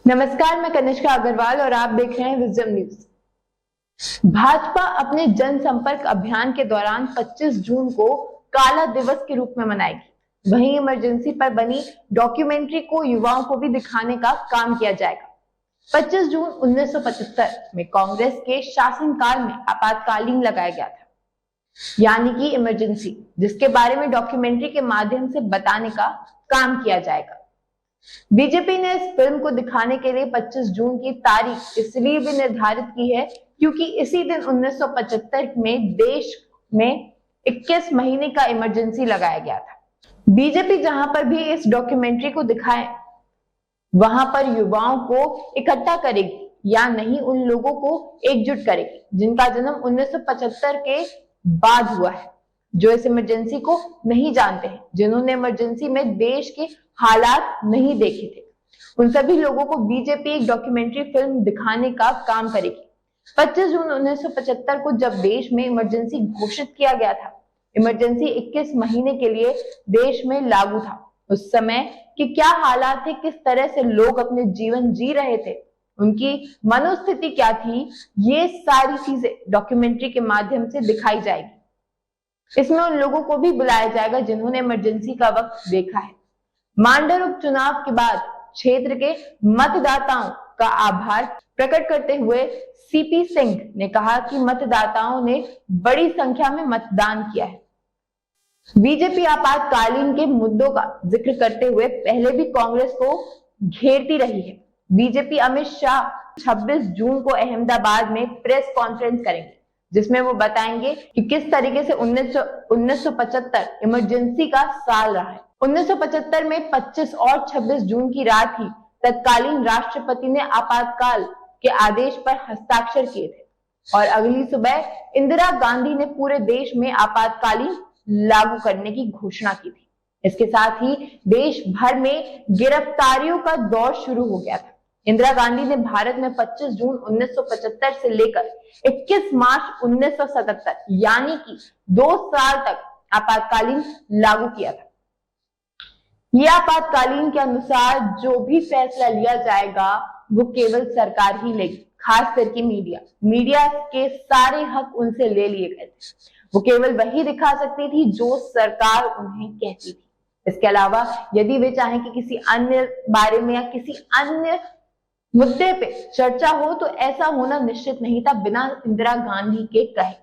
नमस्कार, मैं कनिष्का अग्रवाल और आप देख रहे हैं विजडम न्यूज। भाजपा अपने जनसंपर्क अभियान के दौरान 25 जून को काला दिवस के रूप में मनाएगी। वहीं इमरजेंसी पर बनी डॉक्यूमेंट्री को युवाओं को भी दिखाने का काम किया जाएगा। 25 जून 1975 में कांग्रेस के शासनकाल में आपातकालीन लगाया गया था, यानी कि इमरजेंसी, जिसके बारे में डॉक्यूमेंट्री के माध्यम से बताने का काम किया जाएगा। बीजेपी ने इस फिल्म को दिखाने के लिए 25 जून की तारीख इसलिए भी निर्धारित की है क्योंकि इसी दिन 1975 में देश में 21 महीने का इमरजेंसी लगाया गया था। बीजेपी जहां पर भी इस डॉक्यूमेंट्री को दिखाए वहां पर युवाओं को इकट्ठा करेगी या नहीं उन लोगों को एकजुट करेगी जिनका जन्म 1975 के बाद हुआ है, जो इस इमरजेंसी को नहीं जानते हैं, जिन्होंने इमरजेंसी में देश के हालात नहीं देखे थे। उन सभी लोगों को बीजेपी एक डॉक्यूमेंट्री फिल्म दिखाने का काम करेगी। 25 जून 1975 को जब देश में इमरजेंसी घोषित किया गया था, इमरजेंसी 21 महीने के लिए देश में लागू था। उस समय के क्या हालात थे, किस तरह से लोग अपने जीवन जी रहे थे, उनकी मनोस्थिति क्या थी, ये सारी चीजें डॉक्यूमेंट्री के माध्यम से दिखाई जाएगी। इसमें उन लोगों को भी बुलाया जाएगा जिन्होंने इमरजेंसी का वक्त देखा है। मांडर उपचुनाव के बाद क्षेत्र के मतदाताओं का आभार प्रकट करते हुए सीपी सिंह ने कहा कि मतदाताओं ने बड़ी संख्या में मतदान किया है। बीजेपी आपातकालीन के मुद्दों का जिक्र करते हुए पहले भी कांग्रेस को घेरती रही है। बीजेपी अमित शाह 26 जून को अहमदाबाद में प्रेस कॉन्फ्रेंस करेंगे, जिसमें वो बताएंगे कि किस तरीके से 1975 इमरजेंसी का साल रहा है। 1975 में 25 और 26 जून की रात ही तत्कालीन राष्ट्रपति ने आपातकाल के आदेश पर हस्ताक्षर किए थे और अगली सुबह इंदिरा गांधी ने पूरे देश में आपातकालीन लागू करने की घोषणा की थी। इसके साथ ही देश भर में गिरफ्तारियों का दौर शुरू हो गया था। इंदिरा गांधी ने भारत में 25 जून 1975 से लेकर 21 मार्च 1977 यानी कि 2 साल तक आपातकालीन लागू किया था। यह आपातकालीन के अनुसार जो भी फैसला लिया जाएगा वो केवल सरकार ही लेगी, खास करके मीडिया के सारे हक उनसे ले लिए गए थे। वो केवल वही दिखा सकती थी जो सरकार उन्हें कहती थी। इसके अलावा यदि वे चाहें कि किसी अन्य बारे में या किसी अन्य मुद्दे पे चर्चा हो तो ऐसा होना निश्चित नहीं था बिना इंदिरा गांधी के कहे।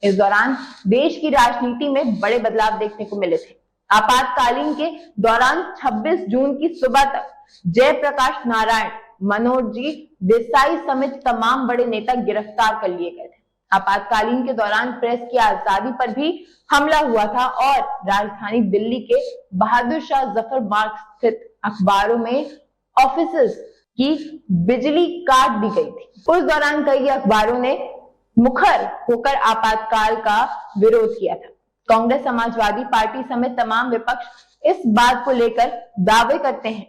इस दौरान देश की राजनीति में बड़े बदलाव देखने को मिले थे। आपातकालीन के दौरान 26 जून की सुबह तक जयप्रकाश नारायण, मनोज जी देसाई समेत तमाम बड़े नेता गिरफ्तार कर लिए गए थे। आपातकालीन के दौरान प्रेस की आजादी पर भी हमला हुआ था और राजधानी दिल्ली के बहादुर शाह जफर मार्ग स्थित अखबारों में ऑफिसेज की बिजली काट दी गई थी। उस दौरान कई अखबारों ने मुखर होकर आपातकाल का विरोध किया था। कांग्रेस, समाजवादी पार्टी समेत तमाम विपक्ष इस बात को लेकर दावे करते हैं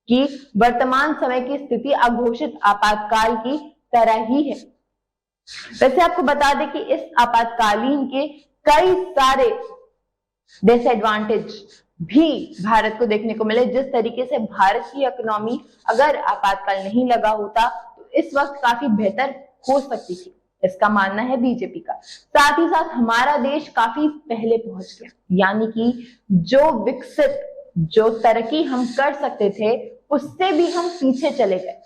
कि वर्तमान समय की स्थिति अघोषित आपातकाल की तरह ही है। वैसे आपको बता दें कि इस आपातकालीन के कई सारे डिसएडवांटेज भी भारत को देखने को मिले। जिस तरीके से भारत की इकोनॉमी अगर आपातकाल नहीं लगा होता तो इस वक्त काफी बेहतर हो सकती थी, इसका मानना है बीजेपी का। साथ ही साथ हमारा देश काफी पहले पहुंच गया, यानी कि जो विकसित, जो तरक्की हम कर सकते थे उससे भी हम पीछे चले गए।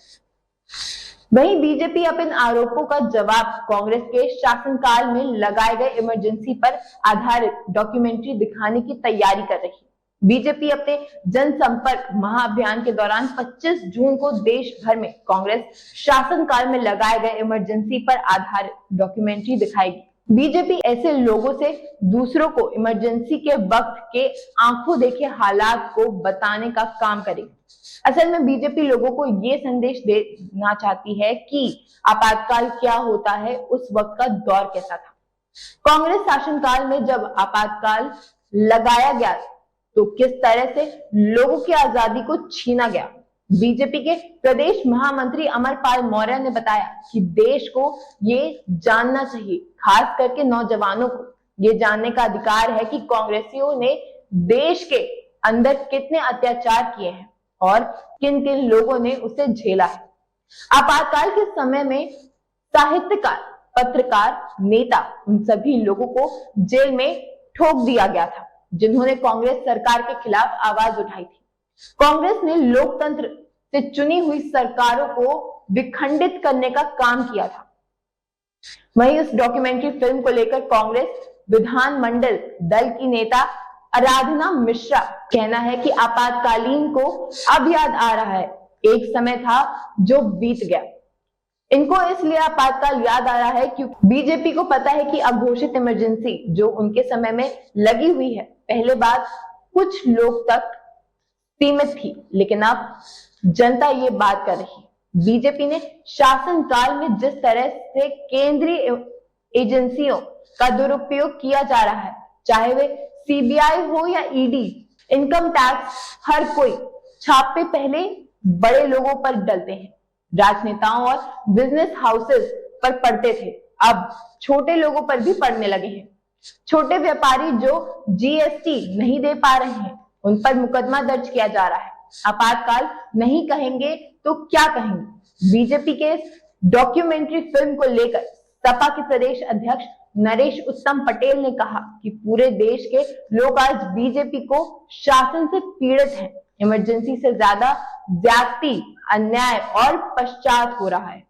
वहीं बीजेपी अब इन आरोपों का जवाब कांग्रेस के शासनकाल में लगाए गए इमरजेंसी पर आधारित डॉक्यूमेंट्री दिखाने की तैयारी कर रही है। बीजेपी अपने जनसंपर्क महाअभियान के दौरान 25 जून को देश भर में कांग्रेस शासनकाल में लगाए गए इमरजेंसी पर आधारित डॉक्यूमेंट्री दिखाएगी। बीजेपी ऐसे लोगों से दूसरों को इमरजेंसी के वक्त के आंखों देखे हालात को बताने का काम करेगी। असल में बीजेपी लोगों को ये संदेश देना चाहती है कि आपातकाल क्या होता है, उस वक्त का दौर कैसा था। कांग्रेस शासनकाल में जब आपातकाल लगाया गया तो किस तरह से लोगों की आजादी को छीना गया। बीजेपी के प्रदेश महामंत्री अमरपाल मौर्य ने बताया कि देश को ये जानना चाहिए, खास करके नौजवानों को ये जानने का अधिकार है कि कांग्रेसियों ने देश के अंदर कितने अत्याचार किए हैं और किन किन लोगों ने उसे झेला है। आपातकाल के समय में साहित्यकार, पत्रकार, नेता, उन सभी लोगों को जेल में ठोक दिया गया था जिन्होंने कांग्रेस सरकार के खिलाफ आवाज उठाई थी। कांग्रेस ने लोकतंत्र से चुनी हुई सरकारों को विखंडित करने का काम किया था। वहीं इस डॉक्यूमेंट्री फिल्म को लेकर कांग्रेस विधानमंडल दल की नेता आराधना मिश्रा कहना है कि आपातकालीन को अब याद आ रहा है, एक समय था जो बीत गया। इनको इसलिए आपातकाल याद आ रहा है क्योंकि बीजेपी को पता है कि अघोषित इमरजेंसी जो उनके समय में लगी हुई है, पहले बात कुछ लोग तक सीमित थी, लेकिन अब जनता ये बात कर रही है। बीजेपी ने शासनकाल में जिस तरह से केंद्रीय एजेंसियों का दुरुपयोग किया जा रहा है, चाहे वे सीबीआई हो या ईडी, इनकम टैक्स, हर कोई छापे पहले बड़े लोगों पर डलते हैं, राजनेताओं और बिजनेस हाउसेस पर पड़ते थे, अब छोटे लोगों पर भी पड़ने लगे हैं। छोटे व्यापारी जो जीएसटी नहीं दे पा रहे हैं, उन पर मुकदमा दर्ज किया जा रहा है। आपातकाल नहीं कहेंगे तो क्या कहेंगे? बीजेपी के इस डॉक्यूमेंट्री फिल्म को लेकर सपा के प्रदेश अध्यक्ष नरेश उत्तम पटेल ने कहा कि पूरे देश के लोग आज बीजेपी को शासन से पीड़ित हैं। इमरजेंसी से ज्यादा ज्यादती, अन्याय और पश्चात हो रहा है।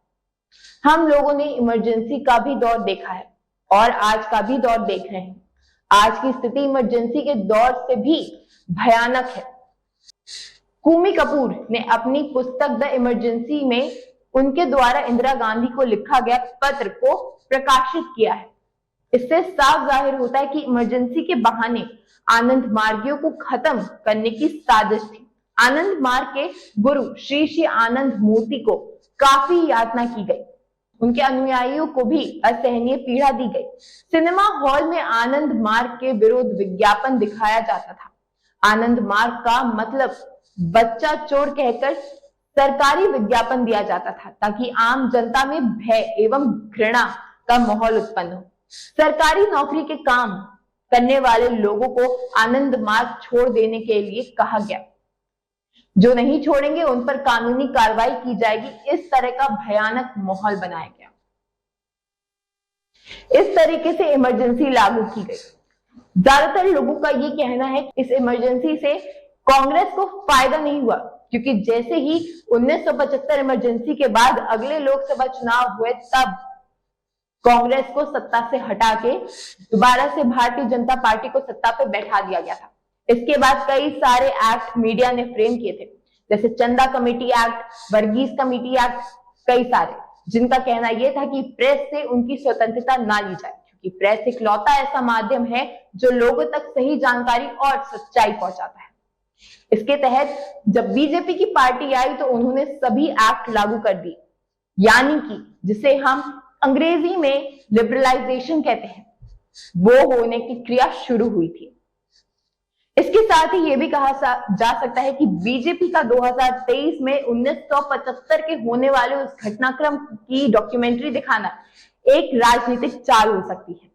हम लोगों ने इमरजेंसी का भी दौर देखा है और आज का भी दौर देख रहे हैं। आज की स्थिति इमरजेंसी के दौर से भी भयानक है। कूमी कपूर ने अपनी पुस्तक द इमरजेंसी में उनके द्वारा इंदिरा गांधी को लिखा गया पत्र को प्रकाशित किया है। इससे साफ जाहिर होता है कि इमरजेंसी के बहाने आनंद मार्गियों को खत्म करने की साजिश थी। आनंद मार्ग के गुरु श्री श्री आनंद मूर्ति को काफी यातना की गई, उनके अनुयायियों को भी असहनीय पीड़ा दी गई। सिनेमा हॉल में आनंद मार्ग के विरोध विज्ञापन दिखाया जाता था। आनंद मार्ग का मतलब बच्चा चोर कहकर सरकारी विज्ञापन दिया जाता था ताकि आम जनता में भय एवं घृणा का माहौल उत्पन्न हो। सरकारी नौकरी के काम करने वाले लोगों को आनंद मार्ग छोड़ देने के लिए कहा गया। जो नहीं छोड़ेंगे उन पर कानूनी कार्रवाई की जाएगी। इस तरह का भयानक माहौल बनाया गया। इस तरीके से इमरजेंसी लागू की गई। ज्यादातर लोगों का ये कहना है कि इस इमरजेंसी से कांग्रेस को फायदा नहीं हुआ, क्योंकि जैसे ही 1975 इमरजेंसी के बाद अगले लोकसभा चुनाव हुए, तब कांग्रेस को सत्ता से हटा के दोबारा से भारतीय जनता पार्टी को सत्ता पे बैठा दिया गया था। इसके बाद कई सारे एक्ट मीडिया ने फ्रेम किए थे, जैसे Chanda committee act, Varghese committee act, कई सारे, जिनका कहना यह था कि प्रेस से उनकी स्वतंत्रता ना ली जाए, क्योंकि प्रेस इकलौता ऐसा माध्यम है जो लोगों तक सही जानकारी और सच्चाई पहुंचाता है। इसके तहत जब बीजेपी की पार्टी आई तो उन्होंने सभी एक्ट लागू कर दी, यानी कि जिसे हम अंग्रेजी में लिबरलाइजेशन कहते हैं, वो होने की क्रिया शुरू हुई थी। इसके साथ ही यह भी कहा जा सकता है कि बीजेपी का 2023 में 1975 के होने वाले उस घटनाक्रम की डॉक्यूमेंट्री दिखाना एक राजनीतिक चाल हो सकती है।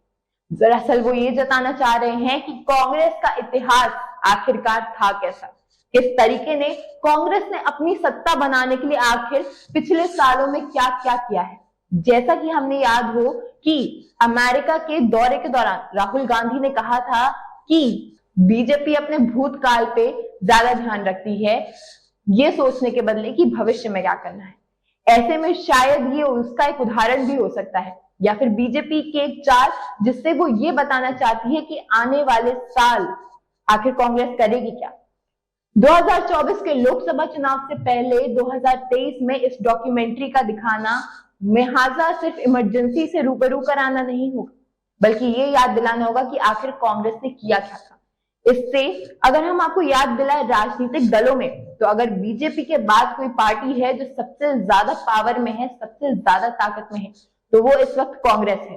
दरअसल वो ये जताना चाह रहे हैं कि कांग्रेस का इतिहास आखिरकार था कैसा, किस तरीके ने कांग्रेस ने अपनी सत्ता बनाने के लिए आखिर पिछले सालों में क्या क्या किया है। जैसा कि हमने याद हो कि अमेरिका के दौरे के दौरान राहुल गांधी ने कहा था कि बीजेपी अपने भूतकाल पे ज्यादा ध्यान रखती है, ये सोचने के बदले कि भविष्य में क्या करना है। ऐसे में शायद ये उसका एक उदाहरण भी हो सकता है, या फिर बीजेपी की एक चाल जिससे वो ये बताना चाहती है कि आने वाले साल आखिर कांग्रेस करेगी क्या। 2024 के लोकसभा चुनाव से पहले 2023 में इस डॉक्यूमेंट्री का दिखाना लिहाजा सिर्फ इमरजेंसी से रूबरू कराना नहीं होगा, बल्कि ये याद दिलाना होगा कि आखिर कांग्रेस ने किया क्या था। इससे अगर हम आपको याद दिलाए राजनीतिक दलों में, तो अगर बीजेपी के बाद कोई पार्टी है जो सबसे ज्यादा पावर में है, सबसे ज्यादा ताकत में है, तो वो इस वक्त कांग्रेस है।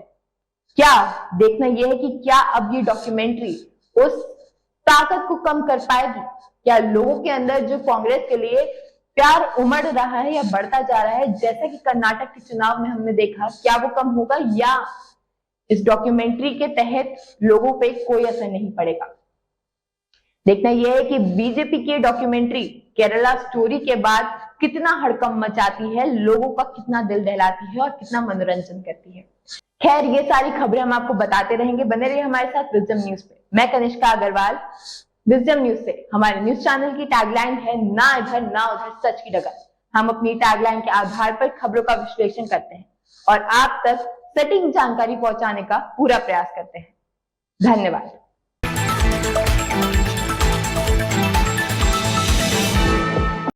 क्या देखना यह है कि क्या अब ये डॉक्यूमेंट्री उस ताकत को कम कर पाएगी? क्या लोगों के अंदर जो कांग्रेस के लिए प्यार उमड़ रहा है या बढ़ता जा रहा है, जैसा कि कर्नाटक के चुनाव में हमने देखा, क्या वो कम होगा या इस डॉक्यूमेंट्री के तहत लोगों पे कोई असर नहीं पड़ेगा? देखना यह है कि बीजेपी की डॉक्यूमेंट्री केरला स्टोरी के बाद कितना हड़कंप मचाती है, लोगों का कितना दिल दहलाती है और कितना मनोरंजन करती है। खैर, ये सारी खबरें हम आपको बताते रहेंगे। बने रहिए हमारे साथ विजडम न्यूज पे। मैं कनिष्का अग्रवाल, विजडम न्यूज से। हमारे न्यूज चैनल की टैगलाइन है, ना इधर ना उधर, सच की डगर। हम अपनी टैगलाइन के आधार पर खबरों का विश्लेषण करते हैं और आप तक सटीक जानकारी पहुंचाने का पूरा प्रयास करते हैं। धन्यवाद।